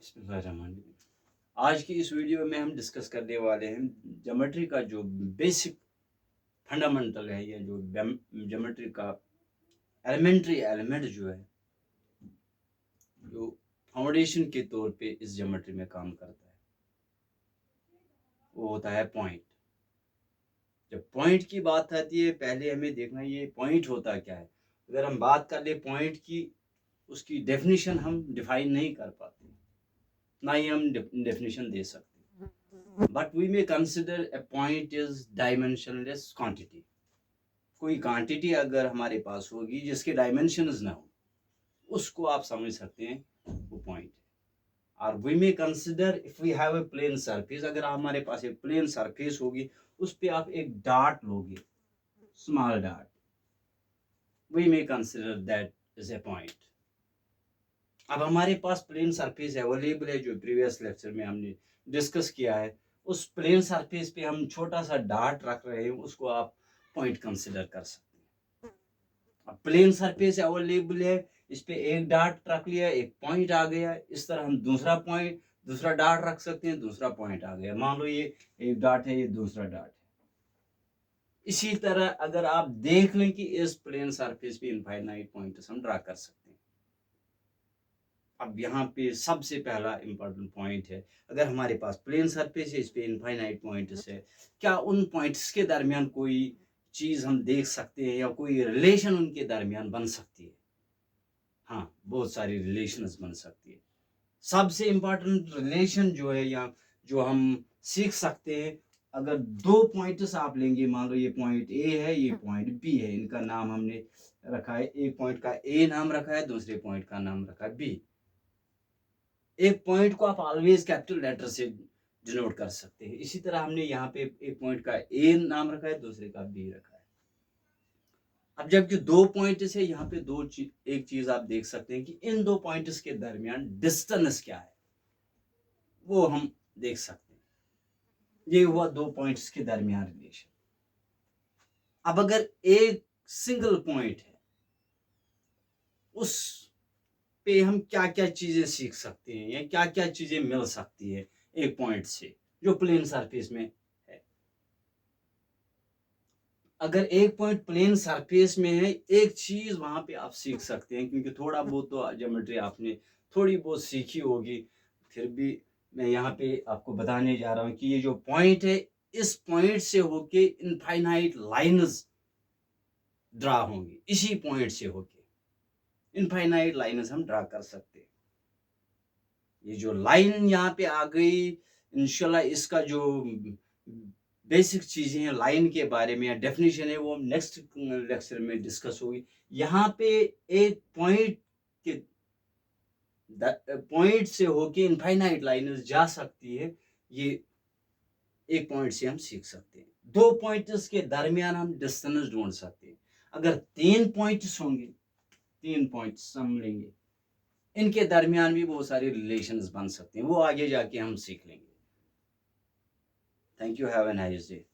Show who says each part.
Speaker 1: बिस्मिल्लाहिर्रहमानिर्रहीम। आज की इस वीडियो में हम डिस्कस करने वाले हैं ज्योमेट्री का जो बेसिक फंडामेंटल है या जो ज्योमेट्री का एलिमेंट्री एलिमेंट जो है, जो फाउंडेशन के तौर पे इस ज्योमेट्री में काम करता है, वो होता है पॉइंट। जब पॉइंट की बात आती है, पहले हमें देखना ये पॉइंट होता क्या है। अगर हम बात कर ले पॉइंट की, उसकी डेफिनेशन हम डिफाइन नहीं कर पाते, ना ही हम डेफिनेशन दे सकते। But we may consider a point is dimensionless quantity. कोई क्वांटिटी अगर हमारे पास होगी जिसके डायमेंशंस ना हो, उसको आप समझ सकते हैं वो पॉइंट है। और we may consider if we have a plane surface, अगर हमारे पास एक प्लेन सरफेस होगी, उस पे आप एक डॉट लोगे, small dot, we may consider that as a point. अब हमारे पास प्लेन सरफेस अवेलेबल है, जो प्रीवियस लेक्चर में हमने डिस्कस किया है। उस प्लेन सरफेस पे हम छोटा सा डॉट रख रहे हैं, उसको आप पॉइंट कंसिडर कर सकते हैं। अब प्लेन सरफेस अवेलेबल है, इस पे एक डॉट रख लिया, एक पॉइंट आ गया। इस तरह हम दूसरा पॉइंट, दूसरा डॉट रख सकते हैं, दूसरा पॉइंट आ गया। मान लो ये एक डॉट है, ये दूसरा डॉट है। इसी तरह अगर आप देख लें कि इस प्लेन सरफेस पे इनफाइनाइट पॉइंट्स हम ड्रा कर सकते हैं। अब यहाँ पे सबसे पहला इंपॉर्टेंट पॉइंट है, अगर हमारे पास प्लेन सरफेस है, इस पे इनफाइनाइट पॉइंट्स है, क्या उन पॉइंट्स के दरमियान कोई चीज हम देख सकते हैं या कोई रिलेशन उनके दरमियान बन सकती है? हाँ, बहुत सारी रिलेशंस बन सकती है। सबसे इंपॉर्टेंट रिलेशन जो है या जो हम सीख सकते हैं, अगर दो पॉइंट्स आप लेंगे, मान लो ये पॉइंट ए है, ये पॉइंट बी है, इनका नाम हमने रखा है, एक पॉइंट का ए नाम रखा है, दूसरे पॉइंट का नाम रखा है बी। एक पॉइंट को आप ऑलवेज कैपिटल लेटर से डिनोट कर सकते हैं। इसी तरह हमने यहाँ पे एक पॉइंट का ए नाम रखा है, दूसरे का बी रखा है। अब जबकि दो पॉइंट्स है, यहाँ पे एक चीज आप देख सकते हैं कि इन दो पॉइंट्स के दरमियान डिस्टेंस क्या है, वो हम देख सकते हैं। ये हुआ दो पॉइंट्स के दरमियान रिलेशन। अब अगर एक सिंगल पॉइंट है, उस पे हम क्या क्या चीजें सीख सकते हैं या क्या क्या चीजें मिल सकती है एक पॉइंट से जो प्लेन सरफेस में है। अगर एक पॉइंट प्लेन सरफेस में है, एक चीज वहां पे आप सीख सकते हैं, क्योंकि थोड़ा बहुत तो ज्योमेट्री आपने थोड़ी बहुत सीखी होगी, फिर भी मैं यहाँ पे आपको बताने जा रहा हूँ कि ये जो पॉइंट है, इस पॉइंट से होके इनफाइनाइट लाइन्स ड्रा होंगी। इसी पॉइंट से होके इनफाइनाइट लाइन्स हम ड्रा कर सकते हैं। ये जो लाइन यहाँ पे आ गई, इंशाल्लाह इसका जो बेसिक चीजें हैं लाइन के बारे में या डेफिनेशन है, वो नेक्स्ट लेक्चर में डिस्कस होगी। यहाँ पे एक पॉइंट के पॉइंट से होके इनफाइनाइट लाइन्स जा सकती है, ये एक पॉइंट से हम सीख सकते हैं। दो पॉइंट्स के दरमियान हम डिस्टेंस ढूंढ सकते हैं। अगर तीन पॉइंट्स होंगे, तीन पॉइंट्स हम लेंगे, इनके दरमियान भी बहुत सारे रिलेशंस बन सकते हैं, वो आगे जाके हम सीख लेंगे। Thank you, have a nice day.